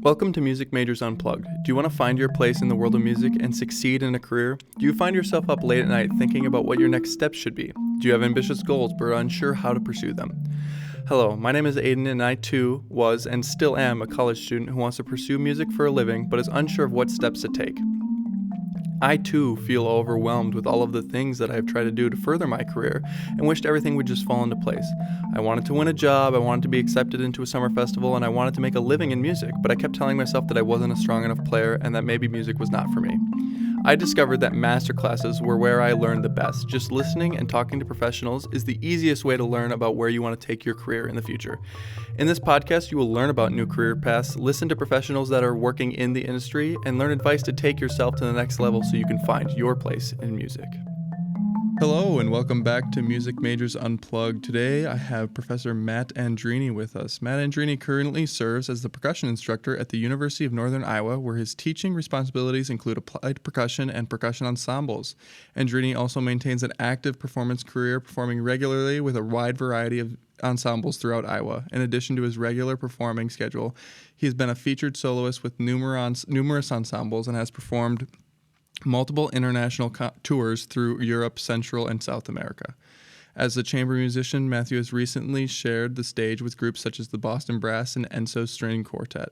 Welcome to Music Majors Unplugged. Do you want to find your place in the world of music and succeed in a career? Do you find yourself up late at night thinking about what your next steps should be? Do you have ambitious goals but are unsure how to pursue them? Hello, my name is Aiden and I too was and still am a college student who wants to pursue music for a living but is unsure of what steps to take. I too feel overwhelmed with all of the things that I have tried to do to further my career and wished everything would just fall into place. I wanted to win a job, I wanted to be accepted into a summer festival, and I wanted to make a living in music, but I kept telling myself that I wasn't a strong enough player and that maybe music was not for me. I discovered that master classes were where I learned the best. Just listening and talking to professionals is the easiest way to learn about where you want to take your career in the future. In this podcast, you will learn about new career paths, listen to professionals that are working in the industry, and learn advice to take yourself to the next level so you can find your place in music. Hello and welcome back to Music Majors Unplugged. Today I have Professor Matt Andreini with us. Matt Andreini currently serves as the percussion instructor at the University of Northern Iowa, where his teaching responsibilities include applied percussion and percussion ensembles. Andreini also maintains an active performance career, performing regularly with a wide variety of ensembles throughout Iowa. In addition to his regular performing schedule, he has been a featured soloist with numerous ensembles and has performed multiple international tours through Europe, Central, and South America. As a chamber musician, Matthew has recently shared the stage with groups such as the Boston Brass and Enso String Quartet.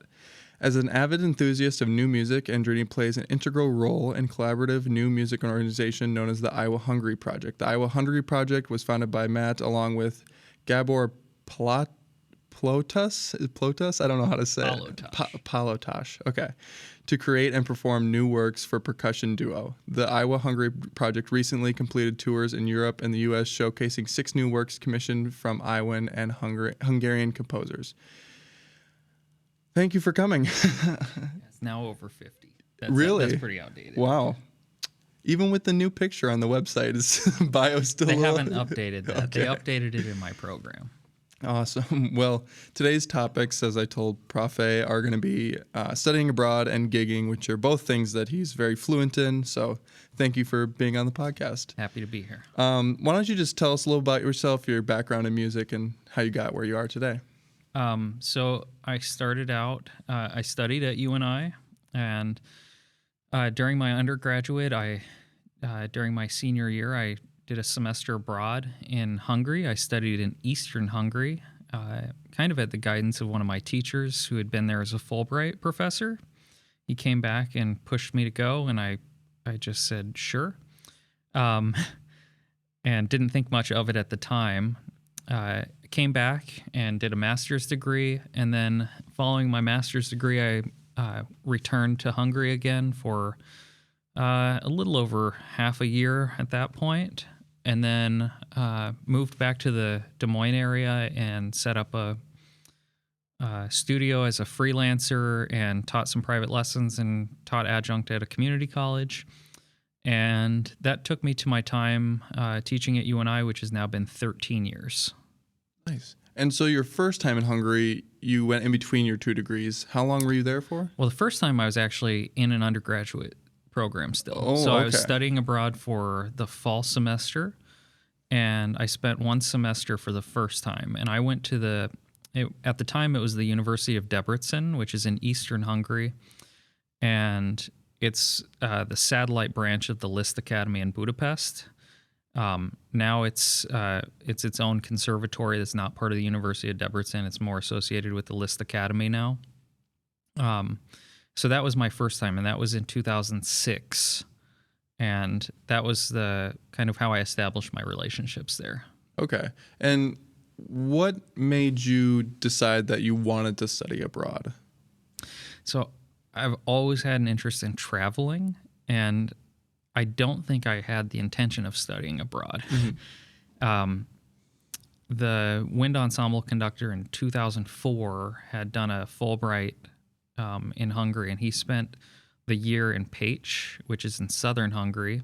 As an avid enthusiast of new music, Andreini plays an integral role in collaborative new music organization known as the Iowa Hungry Project. The Iowa Hungry Project was founded by Matt along with Gabor Plotas? I don't know how to say it. Palotash. Okay. To create and perform new works for percussion duo. The Iowa Hungry Project recently completed tours in Europe and the U.S. showcasing 6 new works commissioned from Iowan and Hungarian composers. Thank you for coming. It's now over 50. Really? That's pretty outdated. Wow. Even with the new picture on the website, is bio still They low? haven't updated that. Okay. They updated it in my program. Awesome. Well, today's topics, as I told Prof. A, are going to be studying abroad and gigging, which are both things that he's very fluent in. So thank you for being on the podcast. Happy to be here. Why don't you just tell us a little about yourself, your background in music, and how you got where you are today? So I started out, I studied at UNI, and during my undergraduate, during my senior year, I did a semester abroad in Hungary. I studied in Eastern Hungary, kind of at the guidance of one of my teachers who had been there as a Fulbright professor. He came back and pushed me to go, and I just said, sure, and didn't think much of it at the time. Came back and did a master's degree, and then following my master's degree, I returned to Hungary again for a little over half a year at that point, and then moved back to the Des Moines area and set up a studio as a freelancer and taught some private lessons and taught adjunct at a community college. And that took me to my time teaching at UNI, which has now been 13 years. Nice. And so your first time in Hungary, you went in between your 2 degrees. How long were you there for? Well, the first time I was actually in an undergraduate program still. Oh, so okay. I was studying abroad for the fall semester, and I spent 1 semester for the first time. And I went to at the time it was the University of Debrecen, which is in Eastern Hungary, and it's the satellite branch of the Liszt Academy in Budapest. Now it's its own conservatory that's not part of the University of Debrecen. It's more associated with the Liszt Academy now. So that was my first time, and that was in 2006. And that was the kind of how I established my relationships there. Okay. And what made you decide that you wanted to study abroad? So I've always had an interest in traveling, and I don't think I had the intention of studying abroad. Mm-hmm. The wind ensemble conductor in 2004 had done a Fulbright in Hungary, and he spent the year in Pécs, which is in southern Hungary.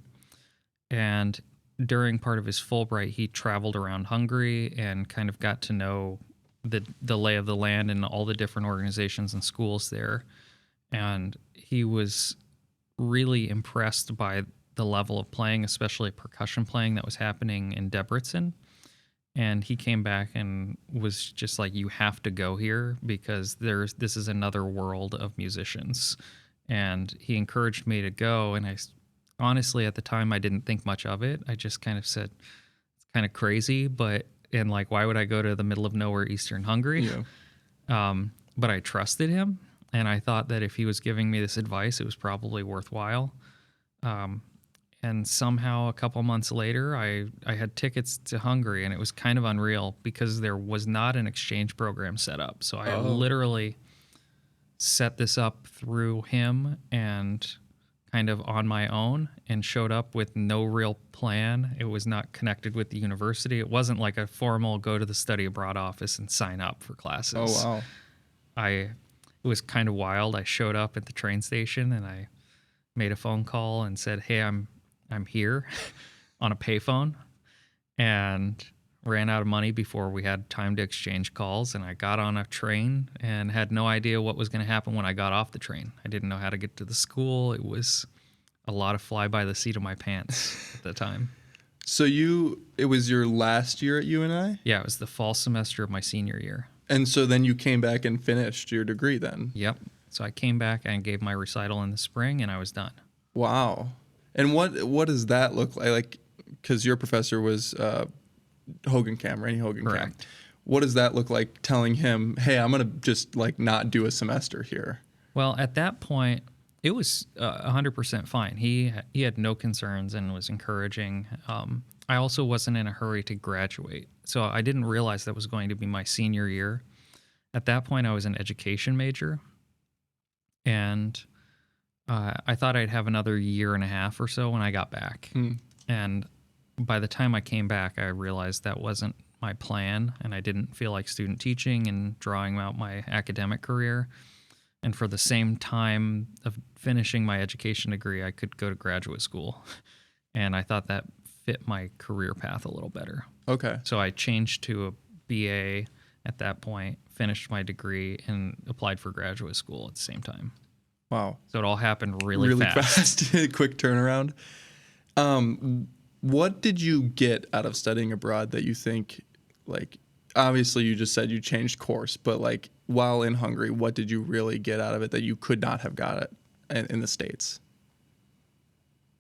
And during part of his Fulbright, he traveled around Hungary and kind of got to know the lay of the land and all the different organizations and schools there. And he was really impressed by the level of playing, especially percussion playing, that was happening in Debrecen. And he came back and was just like, you have to go here because this is another world of musicians. And he encouraged me to go. And honestly, at the time, I didn't think much of it. I just kind of said, it's kind of crazy, and like, why would I go to the middle of nowhere, Eastern Hungary? Yeah. But I trusted him. And I thought that if he was giving me this advice, it was probably worthwhile. And somehow a couple months later, I had tickets to Hungary, and it was kind of unreal because there was not an exchange program set up. So I literally set this up through him and kind of on my own, and showed up with no real plan. It was not connected with the university. It wasn't like a formal go to the study abroad office and sign up for classes. Oh, wow. It was kind of wild. I showed up at the train station and I made a phone call and said, hey, I'm here on a payphone, and ran out of money before we had time to exchange calls. And I got on a train and had no idea what was going to happen when I got off the train. I didn't know how to get to the school. It was a lot of fly by the seat of my pants at the time. So it was your last year at UNI? Yeah, it was the fall semester of my senior year. And so then you came back and finished your degree then? Yep. So I came back and gave my recital in the spring, and I was done. Wow. And what does that look like? Like, because your professor was Randy Hogan. Correct. What does that look like, telling him, hey, I'm going to just like not do a semester here? Well, at that point, it was 100% fine. He had no concerns and was encouraging. I also wasn't in a hurry to graduate, so I didn't realize that was going to be my senior year. At that point, I was an education major, and I thought I'd have another year and a half or so when I got back. And by the time I came back, I realized that wasn't my plan, and I didn't feel like student teaching and drawing out my academic career. And for the same time of finishing my education degree, I could go to graduate school. And I thought that fit my career path a little better. Okay. So I changed to a BA at that point, finished my degree, and applied for graduate school at the same time. Wow. So it all happened really fast. Quick turnaround. What did you get out of studying abroad that you think, like, obviously you just said you changed course, but like while in Hungary, what did you really get out of it that you could not have got it in the States?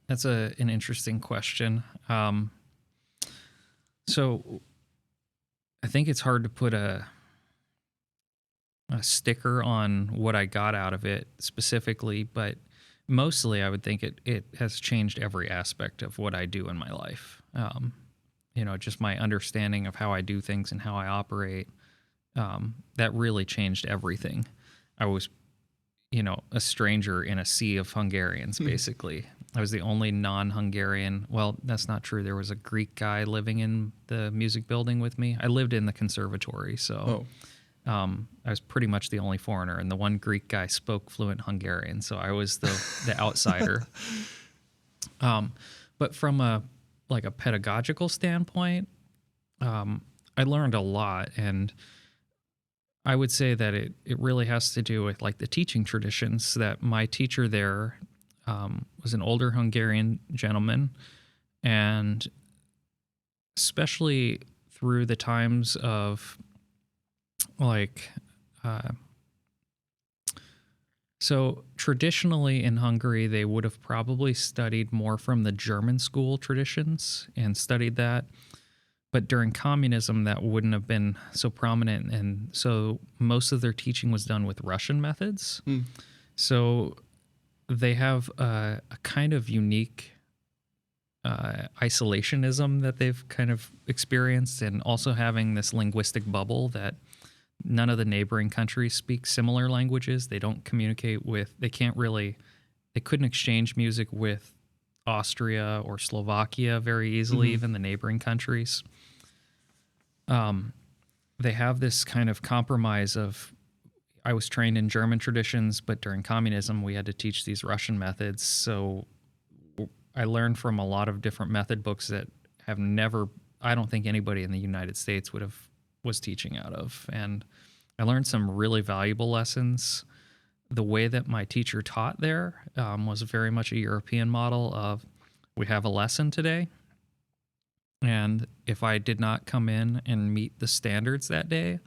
That's an interesting question. So I think it's hard to put a sticker on what I got out of it specifically, but mostly I would think it has changed every aspect of what I do in my life. Just my understanding of how I do things and how I operate, that really changed everything. I was, a stranger in a sea of Hungarians, basically. I was the only non-Hungarian. Well, that's not true. There was a Greek guy living in the music building with me. I lived in the conservatory, so I was pretty much the only foreigner, and the one Greek guy spoke fluent Hungarian, so I was the outsider. But from a pedagogical standpoint, I learned a lot, and I would say that it really has to do with like the teaching traditions. That my teacher there was an older Hungarian gentleman, and especially through the times of so traditionally in Hungary, they would have probably studied more from the German school traditions and studied that. But during communism, that wouldn't have been so prominent. And so most of their teaching was done with Russian methods. So they have a kind of unique isolationism that they've kind of experienced, and also having this linguistic bubble that none of the neighboring countries speak similar languages. They don't communicate with, they couldn't exchange music with Austria or Slovakia very easily, even the neighboring countries. They have this kind of compromise of, I was trained in German traditions, but during communism, we had to teach these Russian methods. So I learned from a lot of different method books that I don't think anybody in the United States was teaching out of. And I learned some really valuable lessons. The way that my teacher taught there was very much a European model of, we have a lesson today, And if I did not come in and meet the standards that day,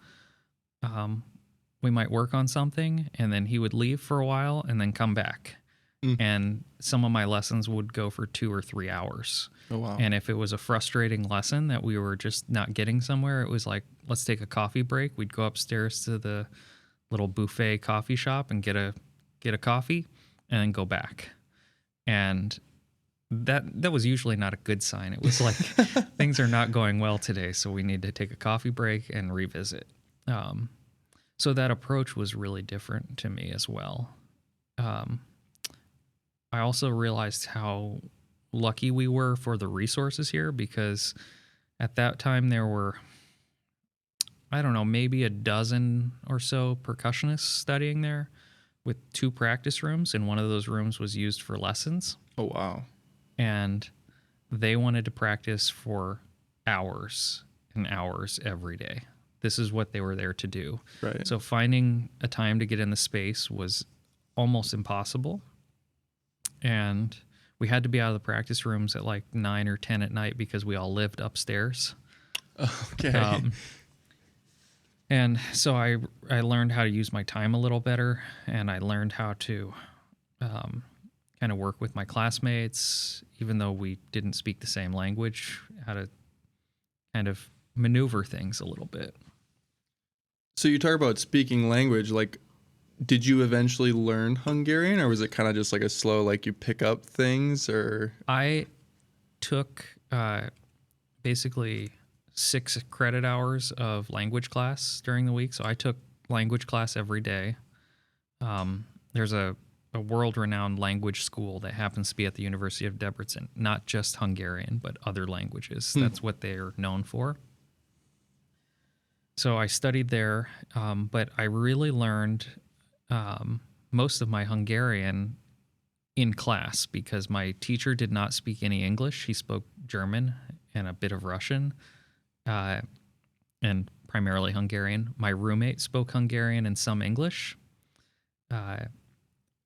we might work on something, and then he would leave for a while and then come back. And some of my lessons would go for 2 or 3 hours. Oh, wow. And if it was a frustrating lesson that we were just not getting somewhere, it was like, let's take a coffee break. We'd go upstairs to the little buffet coffee shop and get a coffee and then go back. And that was usually not a good sign. It was like, things are not going well today, so we need to take a coffee break and revisit. So that approach was really different to me as well. I also realized how lucky we were for the resources here, because at that time there were, I don't know, maybe a dozen or so percussionists studying there with 2 practice rooms, and one of those rooms was used for lessons. Oh, wow. And they wanted to practice for hours and hours every day. This is what they were there to do. Right. So finding a time to get in the space was almost impossible. And we had to be out of the practice rooms at like 9 or 10 at night because we all lived upstairs. Okay. And so I learned how to use my time a little better, and I learned how to kind of work with my classmates, even though we didn't speak the same language, how to kind of maneuver things a little bit. So you talk about speaking language, like, did you eventually learn Hungarian, or was it kind of just like a slow, like you pick up things, or? I took basically 6 credit hours of language class during the week. So I took language class every day. There's a world-renowned language school that happens to be at the University of Debrecen, not just Hungarian, but other languages. That's what they're known for. So I studied there, but I really learned most of my Hungarian in class because my teacher did not speak any English. He spoke German and a bit of Russian, and primarily Hungarian. My roommate spoke Hungarian and some English,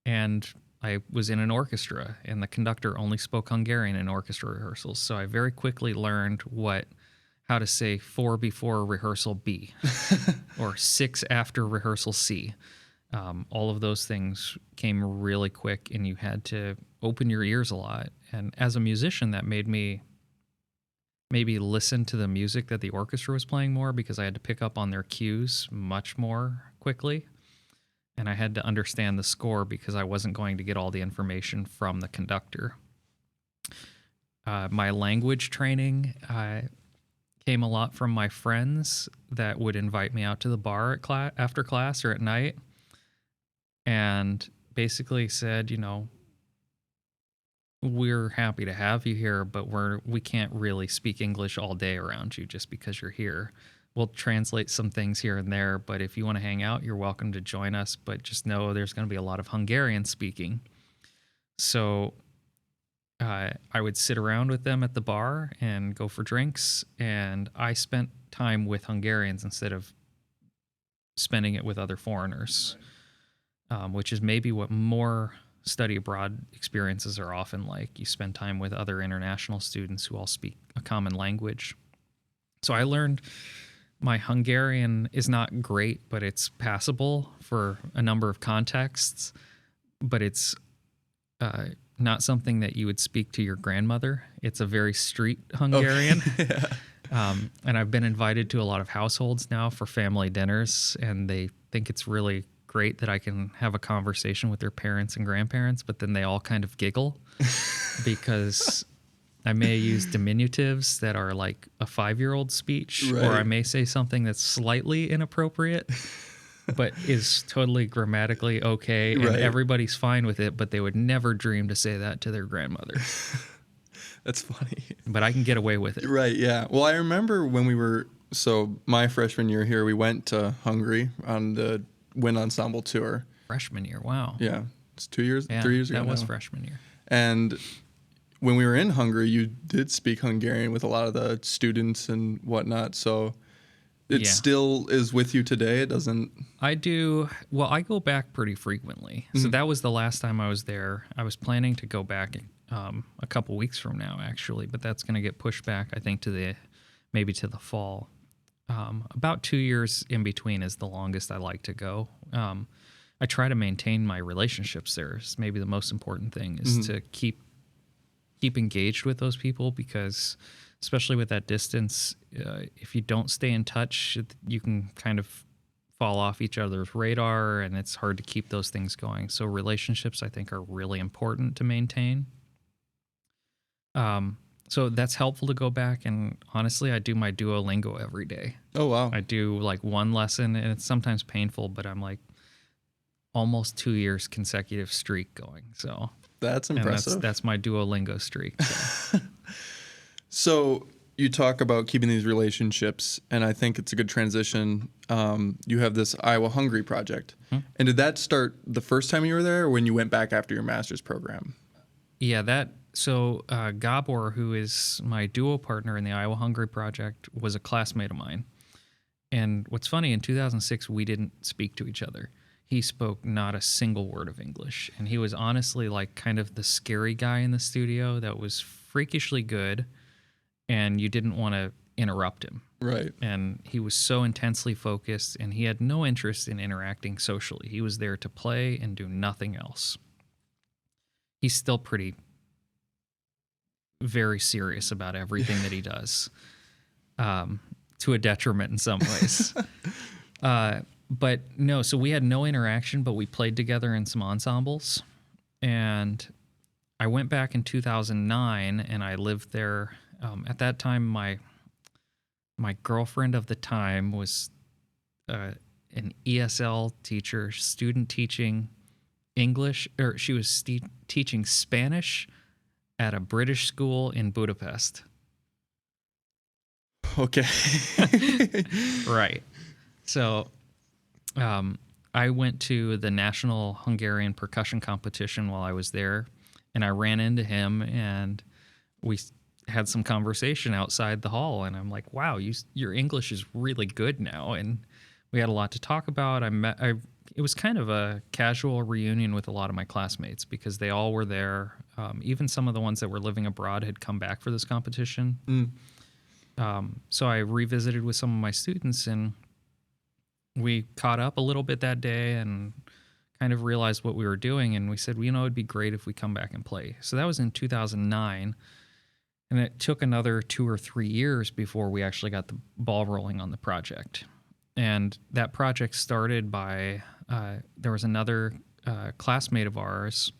and I was in an orchestra, and the conductor only spoke Hungarian in orchestra rehearsals. So I very quickly learned how to say 4 before rehearsal B or 6 after rehearsal C. All of those things came really quick, and you had to open your ears a lot. And as a musician, that made me maybe listen to the music that the orchestra was playing more, because I had to pick up on their cues much more quickly. And I had to understand the score because I wasn't going to get all the information from the conductor. My language training came a lot from my friends that would invite me out to the bar after class or at night, and basically said, we're happy to have you here, but we can't really speak English all day around you just because you're here. We'll translate some things here and there, but if you want to hang out, you're welcome to join us, but just know there's going to be a lot of Hungarian speaking. So I would sit around with them at the bar and go for drinks, and I spent time with Hungarians instead of spending it with other foreigners, which is maybe what more study abroad experiences are often like. You spend time with other international students who all speak a common language. So I learned my Hungarian is not great, but it's passable for a number of contexts, but it's not something that you would speak to your grandmother. It's a very street Hungarian. Okay. Yeah. And I've been invited to a lot of households now for family dinners, and they think it's really great that I can have a conversation with their parents and grandparents, but then they all kind of giggle because I may use diminutives that are like a 5-year-old speech, right. Or I may say something that's slightly inappropriate, but is totally grammatically okay, and right. Everybody's fine with it, but they would never dream to say that to their grandmother. That's funny. But I can get away with it. Right, yeah. Well, I remember when my freshman year here, we went to Hungary on the wind ensemble tour. Freshman year, wow. Yeah, it's 2 years, Yeah, 3 years ago that was now. freshman year. And when we were in Hungary, you did speak Hungarian with a lot of the students and whatnot, so it still is with you today? It doesn't... I do. Well, I go back pretty frequently. So that was the last time I was there. I was planning to go back a couple weeks from now, actually, but that's going to get pushed back, I think, maybe to the fall. About 2 years in between is the longest I like to go. I try to maintain my relationships there. It's maybe the most important thing is to keep engaged with those people, because especially with that distance, if you don't stay in touch, you can kind of fall off each other's radar, and it's hard to keep those things going. So relationships, I think, are really important to maintain. So that's helpful to go back, and honestly, I do my Duolingo every day. Oh, wow. I do like one lesson, and it's sometimes painful, but I'm like almost 2 years consecutive streak going. So that's impressive. And that's my Duolingo streak. So. So you talk about keeping these relationships, and I think it's a good transition. You have this Iowa Hungry project. And did that start the first time you were there, or when you went back after your master's program? Yeah, so Gabor, who is my duo partner in the Iowa Hungry project, was a classmate of mine. And what's funny, in 2006, we didn't speak to each other. He spoke not a single word of English. And he was honestly like kind of the scary guy in the studio that was freakishly good, and you didn't want to interrupt him. Right. And he was so intensely focused, and he had no interest in interacting socially. He was there to play and do nothing else. He's still very serious about everything that he does, to a detriment in some ways. But no, so we had no interaction, but we played together in some ensembles. And I went back in 2009, and I lived there. At that time, my girlfriend of the time was an ESL teacher, student teaching English, or she was teaching Spanish at a British school in Budapest. Okay. Right. So I went to the National Hungarian Percussion Competition while I was there, and I ran into him, and we had some conversation outside the hall, and I'm like, wow, your English is really good now. And we had a lot to talk about. It was kind of a casual reunion with a lot of my classmates, because they all were there. Even some of the ones that were living abroad had come back for this competition. So I revisited with some of my students, and we caught up a little bit that day and kind of realized what we were doing. And we said, well, it'd be great if we come back and play. So that was in 2009. And it took another 2 or 3 years before we actually got the ball rolling on the project. And that project started by, there was another classmate of ours.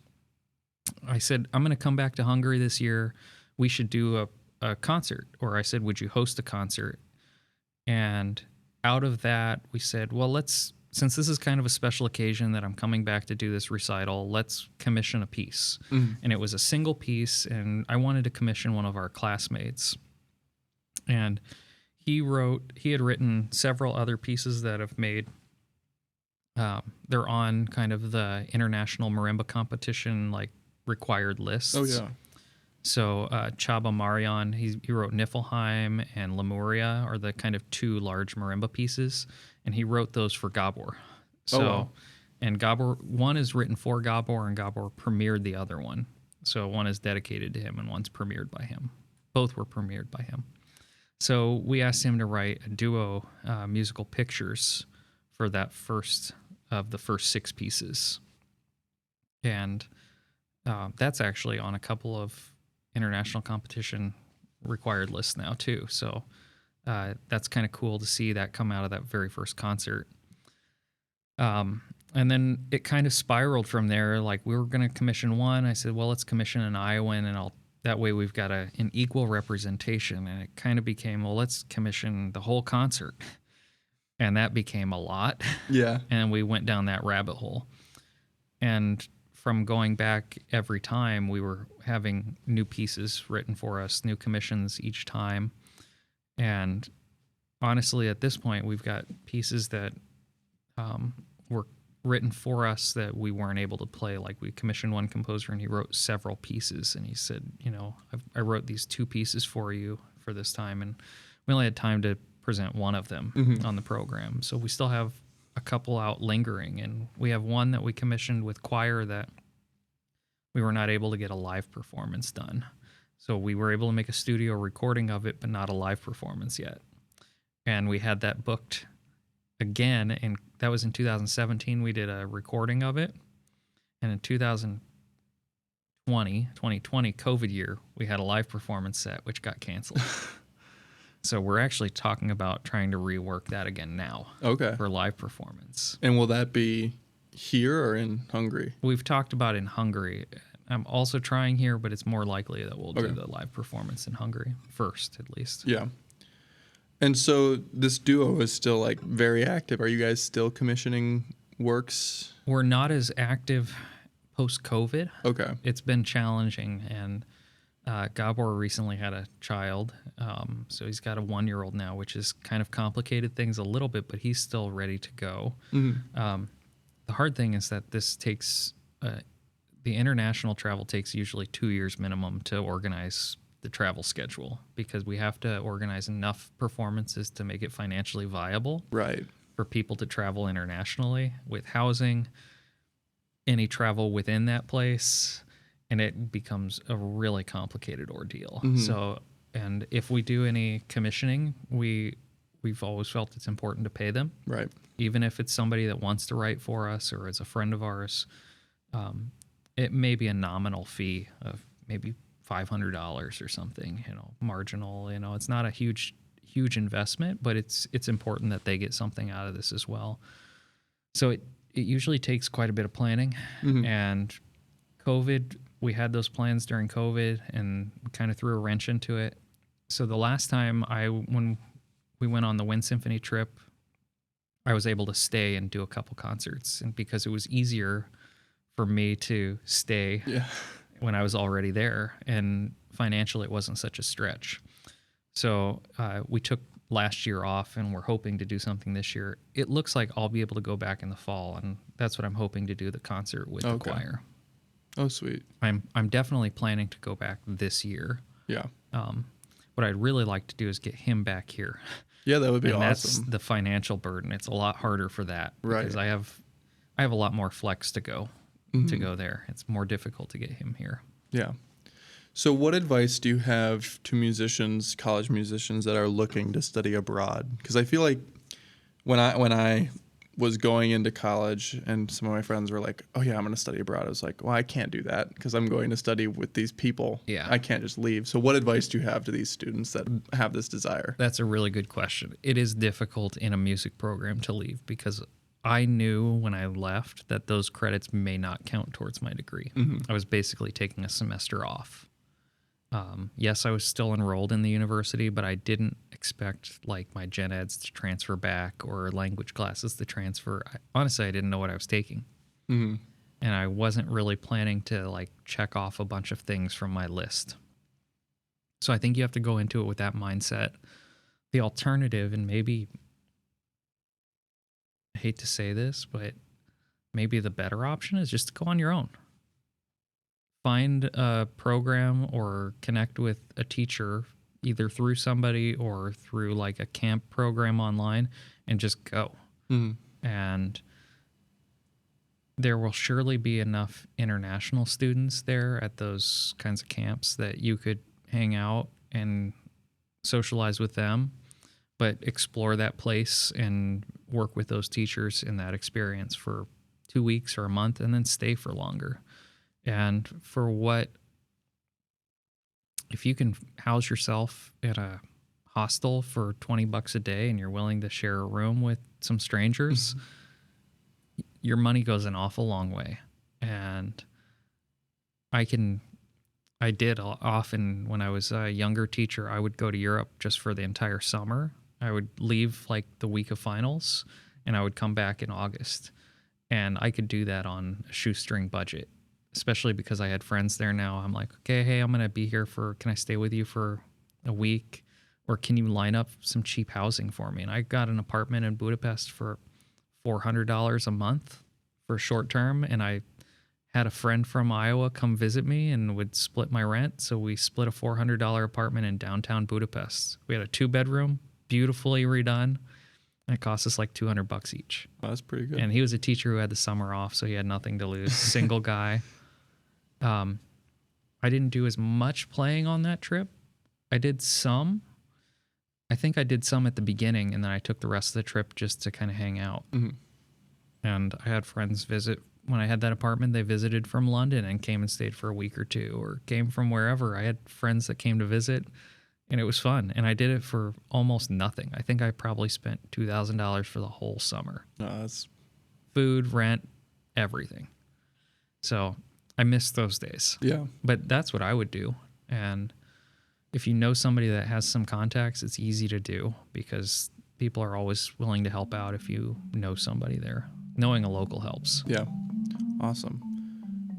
I said, I'm going to come back to Hungary this year. We should do a concert. Or I said, would you host a concert? And out of that, we said, well, since this is kind of a special occasion that I'm coming back to do this recital, let's commission a piece. And it was a single piece, and I wanted to commission one of our classmates. And he had written several other pieces that have made, they're on kind of the international marimba competition, like, required lists. Oh, yeah. So Csaba Marian, he wrote Niflheim and Lemuria are the kind of two large marimba pieces, and he wrote those for Gabor. So, wow. And Gabor, one is written for Gabor, and Gabor premiered the other one. So one is dedicated to him, and one's premiered by him. Both were premiered by him. So we asked him to write a duo musical pictures for that first of the first 6 pieces. And that's actually on a couple of international competition required lists now too. So that's kind of cool to see that come out of that very first concert. And then it kind of spiraled from there. Like, we were going to commission one. I said, well, let's commission an Iowan, and that way we've got an equal representation. And it kind of became, well, let's commission the whole concert. And that became a lot. Yeah. And we went down that rabbit hole. And from going back every time, we were having new pieces written for us, new commissions each time. And honestly, at this point, we've got pieces that were written for us that we weren't able to play. Like, we commissioned one composer, and he wrote several pieces, and he said, I wrote these 2 pieces for you for this time, and we only had time to present one of them on the program. So we still have a couple out lingering, and we have one that we commissioned with choir that we were not able to get a live performance done. So we were able to make a studio recording of it, but not a live performance yet. And we had that booked again, and that was in 2017. We did a recording of it. And in 2020, COVID year, we had a live performance set, which got canceled. So we're actually talking about trying to rework that again now. Okay. For live performance. And will that be here or in Hungary? We've talked about in Hungary. I'm also trying here, but it's more likely that we'll do the live performance in Hungary first, at least. Yeah. And so this duo is still like very active. Are you guys still commissioning works? We're not as active post-COVID. Okay. It's been challenging, and Gabor recently had a child, so he's got a 1-year-old now, which has kind of complicated things a little bit, but he's still ready to go. Mm-hmm. The hard thing is that this takes, the international travel takes usually 2 years minimum to organize the travel schedule, because we have to organize enough performances to make it financially viable. Right. For people to travel internationally with housing, any travel within that place, and it becomes a really complicated ordeal. Mm-hmm. So, and if we do any commissioning, we've always felt it's important to pay them. Right. Even if it's somebody that wants to write for us or is a friend of ours, it may be a nominal fee of maybe $500 or something, marginal. It's not a huge investment, but it's important that they get something out of this as well. So it usually takes quite a bit of planning. Mm-hmm. And COVID, we had those plans during COVID and kind of threw a wrench into it. So the last time when we went on the Wind Symphony trip, I was able to stay and do a couple concerts, and because it was easier for me to stay when I was already there, and financially it wasn't such a stretch. So we took last year off, and we're hoping to do something this year. It looks like I'll be able to go back in the fall, and that's what I'm hoping to do, the concert with the choir. Oh, sweet. I'm definitely planning to go back this year. Yeah. What I'd really like to do is get him back here. Yeah, that would be and awesome. That's the financial burden. It's a lot harder for that, because I have a lot more flex to go there. It's more difficult to get him here. Yeah. So what advice do you have to musicians, college musicians that are looking to study abroad? Because I feel like when I was going into college and some of my friends were like, oh yeah, I'm going to study abroad, I was like, well, I can't do that because I'm going to study with these people. Yeah. I can't just leave. So what advice do you have to these students that have this desire? That's a really good question. It is difficult in a music program to leave, because I knew when I left that those credits may not count towards my degree. Mm-hmm. I was basically taking a semester off. Yes, I was still enrolled in the university, but I didn't expect like my gen eds to transfer back or language classes to transfer. Honestly, I didn't know what I was taking. Mm-hmm. And I wasn't really planning to like check off a bunch of things from my list. So I think you have to go into it with that mindset. The alternative, and maybe, I hate to say this, but maybe the better option is just to go on your own. Find a program or connect with a teacher, either through somebody or through like a camp program online, and just go. Mm-hmm. And there will surely be enough international students there at those kinds of camps that you could hang out and socialize with them, but explore that place and work with those teachers in that experience for 2 weeks or a month, and then stay for longer. And if you can house yourself at a hostel for $20 a day and you're willing to share a room with some strangers, mm-hmm. your money goes an awful long way. And I did often when I was a younger teacher, I would go to Europe just for the entire summer. I would leave like the week of finals, and I would come back in August. And I could do that on a shoestring budget, especially because I had friends there now. I'm like, okay, hey, I'm going to be here can I stay with you for a week? Or can you line up some cheap housing for me? And I got an apartment in Budapest for $400 a month for a short term. And I had a friend from Iowa come visit me and would split my rent. So we split a $400 apartment in downtown Budapest. We had a 2-bedroom, beautifully redone. And it cost us like $200 each. Oh, that's pretty good. And he was a teacher who had the summer off, so he had nothing to lose. Single guy. I didn't do as much playing on that trip. I did some. I think I did some at the beginning, and then I took the rest of the trip just to kind of hang out. Mm-hmm. And I had friends visit. When I had that apartment, they visited from London and came and stayed for a week or two, or came from wherever. I had friends that came to visit, and it was fun. And I did it for almost nothing. I think I probably spent $2,000 for the whole summer. That's Food, rent, everything. So I miss those days. Yeah. But that's what I would do. And if you know somebody that has some contacts, it's easy to do because people are always willing to help out if you know somebody there. Knowing a local helps. Yeah. Awesome.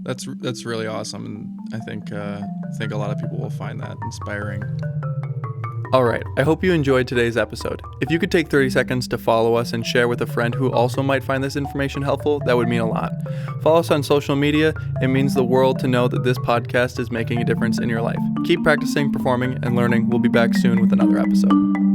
That's really awesome, and I think a lot of people will find that inspiring. All right, I hope you enjoyed today's episode. If you could take 30 seconds to follow us and share with a friend who also might find this information helpful, that would mean a lot. Follow us on social media. It means the world to know that this podcast is making a difference in your life. Keep practicing, performing, and learning. We'll be back soon with another episode.